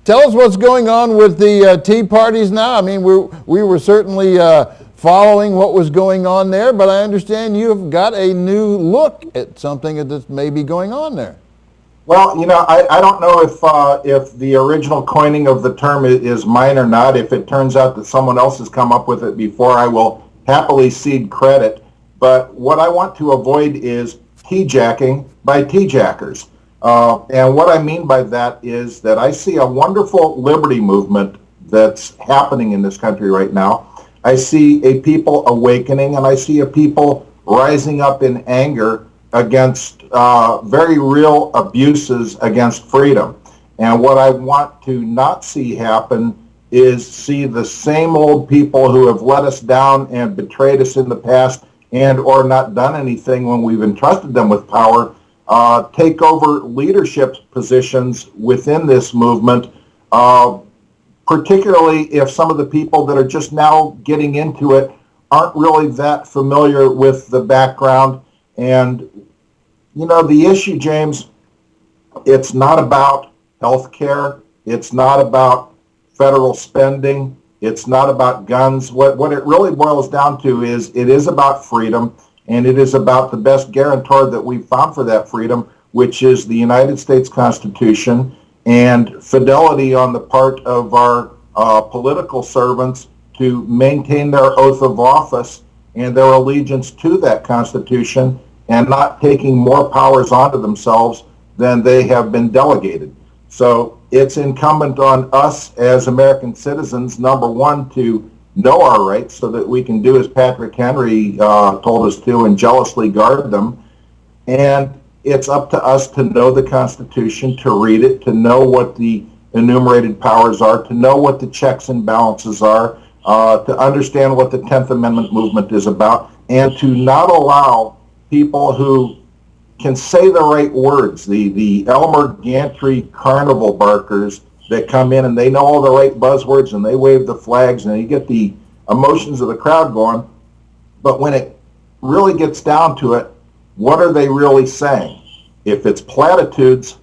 Tell us what's going on with the tea parties now. I mean, we were certainly following what was going on there, but I understand you've got a new look at something that's maybe going on there. Well, I don't know if the original coining of the term is mine or not. If it turns out that someone else has come up with it before, I will happily cede credit. But what I want to avoid is tea-jacking by tea-jackers. And what I mean by that is that I see a wonderful liberty movement that's happening in this country right now. I see a people awakening, and I see a people rising up in anger against very real abuses against freedom. And what I want to not see happen is see the same old people who have let us down and betrayed us in the past and or not done anything when we've entrusted them with power, take over leadership positions within this movement, particularly if some of the people that are just now getting into it aren't really that familiar with the background. And, the issue, James, it's not about health care. It's not about federal spending. It's not about guns. What it really boils down to is it is about freedom, and it is about the best guarantor that we've found for that freedom, which is the United States Constitution, and fidelity on the part of our political servants to maintain their oath of office and their allegiance to that Constitution and not taking more powers onto themselves than they have been delegated. So it's incumbent on us as American citizens, number one, to know our rights so that we can do as Patrick Henry told us to and jealously guard them. And it's up to us to know the Constitution, to read it, to know what the enumerated powers are, to know what the checks and balances are, to understand what the 10th Amendment movement is about, and to not allow people who can say the right words, the Elmer Gantry carnival barkers that come in and they know all the right buzzwords and they wave the flags and you get the emotions of the crowd going. But when it really gets down to it, what are they really saying? If it's platitudes,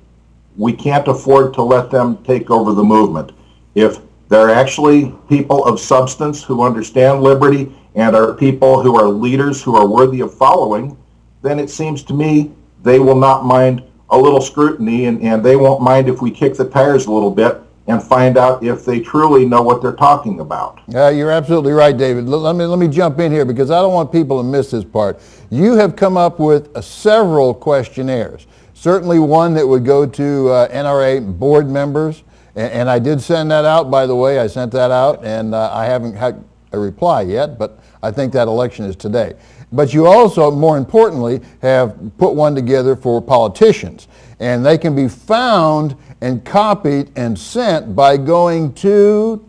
we can't afford to let them take over the movement. If they're actually people of substance who understand liberty and are people who are leaders who are worthy of following, then it seems to me they will not mind a little scrutiny, and they won't mind if we kick the tires a little bit and find out if they truly know what they're talking about. You're absolutely right, David. Let me jump in here because I don't want people to miss this part. You have come up with several questionnaires, certainly one that would go to NRA board members, and I did send that out, by the way. I sent that out, and I haven't had a reply yet, but I think that election is today. But you also, more importantly, have put one together for politicians. And they can be found and copied and sent by going to,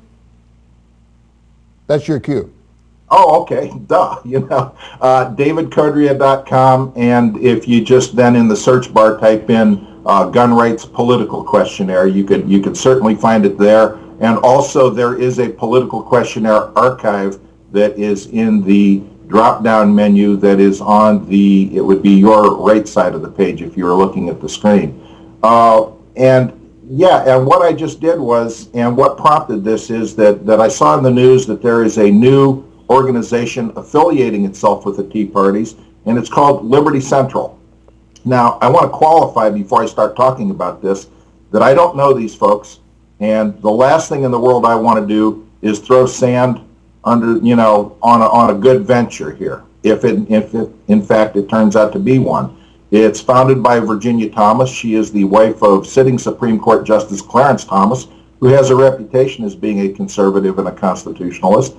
that's your cue. Oh, okay, duh, davidcodrea.com, and if you just then in the search bar type in gun rights political questionnaire, you could certainly find it there. And also there is a political questionnaire archive that is in the drop-down menu that is on it would be your right side of the page if you were looking at the screen. And what I just did was, and what prompted this is that I saw in the news that there is a new organization affiliating itself with the Tea Parties, and it's called Liberty Central. Now, I want to qualify before I start talking about this that I don't know these folks, and the last thing in the world I want to do is throw sand under, on a good venture here, if in fact it turns out to be one. It's founded by Virginia Thomas. She is the wife of sitting Supreme Court Justice Clarence Thomas, who has a reputation as being a conservative and a constitutionalist.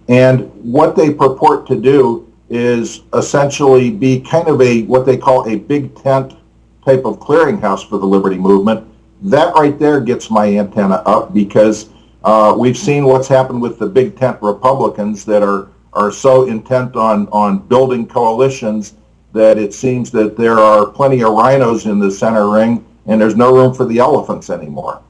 And what they purport to do is essentially be kind of what they call a big tent type of clearinghouse for the liberty movement. That right there gets my antenna up because we've seen what's happened with the big tent Republicans that are so intent on building coalitions that it seems that there are plenty of rhinos in the center ring and there's no room for the elephants anymore.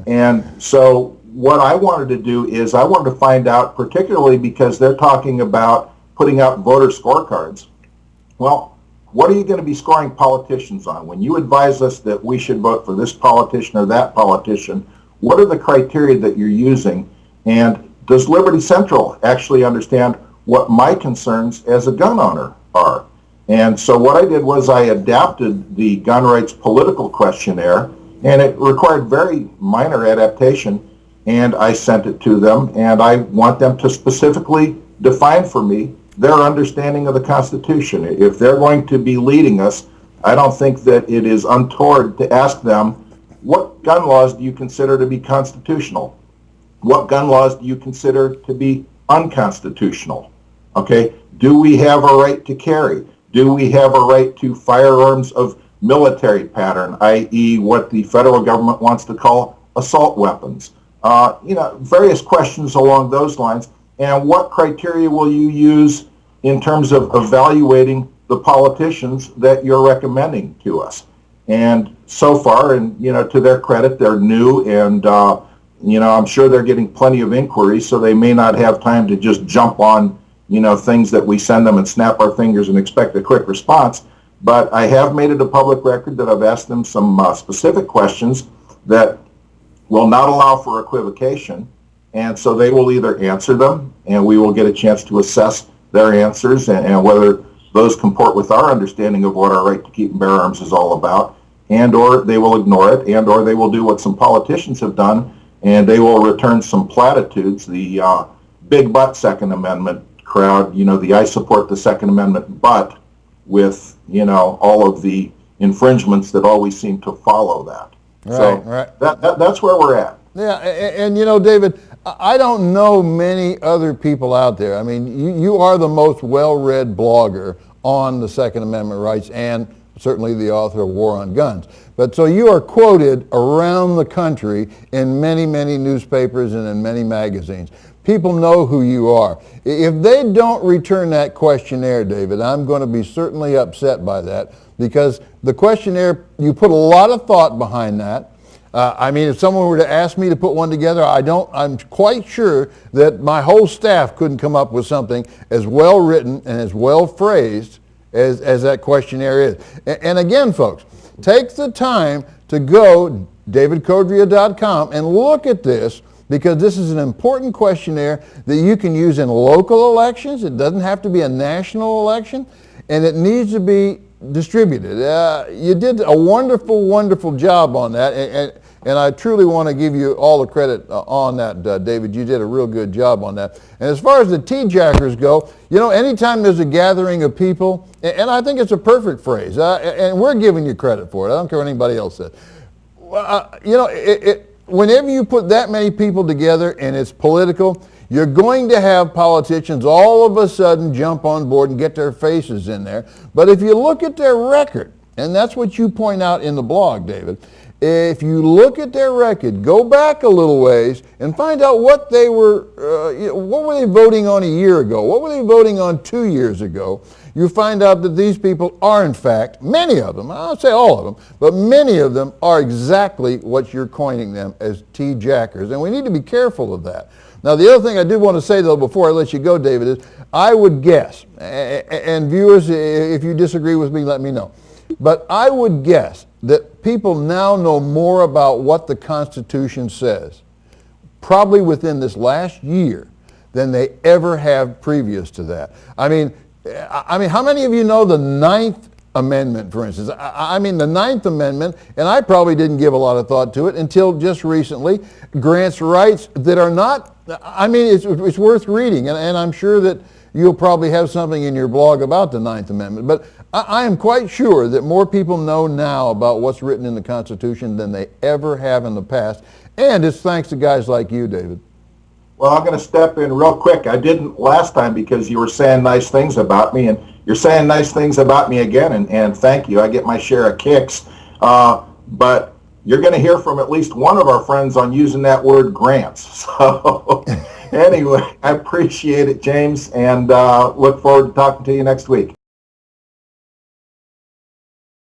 And so what I wanted to do is I wanted to find out, particularly because they're talking about putting out voter scorecards. Well, what are you going to be scoring politicians on? When you advise us that we should vote for this politician or that politician, what are the criteria that you're using? And does Liberty Central actually understand what my concerns as a gun owner are? And so what I did was I adapted the gun rights political questionnaire, and it required very minor adaptation, and I sent it to them, and I want them to specifically define for me their understanding of the Constitution. If they're going to be leading us, I don't think that it is untoward to ask them, what gun laws do you consider to be constitutional? What gun laws do you consider to be unconstitutional? Okay, do we have a right to carry? Do we have a right to firearms of military pattern, i.e. what the federal government wants to call assault weapons? Various questions along those lines. And what criteria will you use in terms of evaluating the politicians that you're recommending to us? And so far, and to their credit, they're new, and I'm sure they're getting plenty of inquiries, so they may not have time to just jump on things that we send them and snap our fingers and expect a quick response. But I have made it a public record that I've asked them some specific questions that will not allow for equivocation, and so they will either answer them, and we will get a chance to assess their answers and whether those comport with our understanding of what our right to keep and bear arms is all about, and or they will ignore it, and or they will do what some politicians have done, and they will return some platitudes, the big but Second Amendment crowd, the I support the Second Amendment but, with all of the infringements that always seem to follow that. Right. That's where we're at. Yeah, and David, I don't know many other people out there. I mean, you are the most well-read blogger on the Second Amendment rights and certainly the author of War on Guns. But so you are quoted around the country in many, many newspapers and in many magazines. People know who you are. If they don't return that questionnaire, David, I'm going to be certainly upset by that, because the questionnaire, you put a lot of thought behind that. If someone were to ask me to put one together, I'm quite sure that my whole staff couldn't come up with something as well written and as well phrased as that questionnaire is. And again, folks, take the time to go davidcodrea.com and look at this, because this is an important questionnaire that you can use in local elections. It doesn't have to be a national election, and it needs to be distributed. You did a wonderful, wonderful job on that, and I truly want to give you all the credit on that, David. You did a real good job on that. And as far as the T-Jackers go, anytime there's a gathering of people, and I think it's a perfect phrase, and we're giving you credit for it. I don't care what anybody else says. Whenever you put that many people together and it's political, you're going to have politicians all of a sudden jump on board and get their faces in there. But if you look at their record, and that's what you point out in the blog, David, if you look at their record, go back a little ways and find out what they were, what were they voting on a year ago? What were they voting on 2 years ago? You find out that these people are, in fact, many of them, I'll say all of them, but many of them are exactly what you're coining them as T-Jackers, and we need to be careful of that. Now, the other thing I do want to say, though, before I let you go, David, is I would guess, and viewers, if you disagree with me, let me know, but I would guess that people now know more about what the Constitution says, probably within this last year, than they ever have previous to that. I mean, how many of you know the 9th Amendment, for instance? The 9th Amendment, and I probably didn't give a lot of thought to it until just recently, grants rights that are not, it's worth reading, and I'm sure that you'll probably have something in your blog about the 9th Amendment, but I am quite sure that more people know now about what's written in the Constitution than they ever have in the past, and it's thanks to guys like you, David. Well, I'm going to step in real quick. I didn't last time because you were saying nice things about me, and you're saying nice things about me again, and thank you. I get my share of kicks. But you're going to hear from at least one of our friends on using that word grants. So anyway, I appreciate it, James, and look forward to talking to you next week.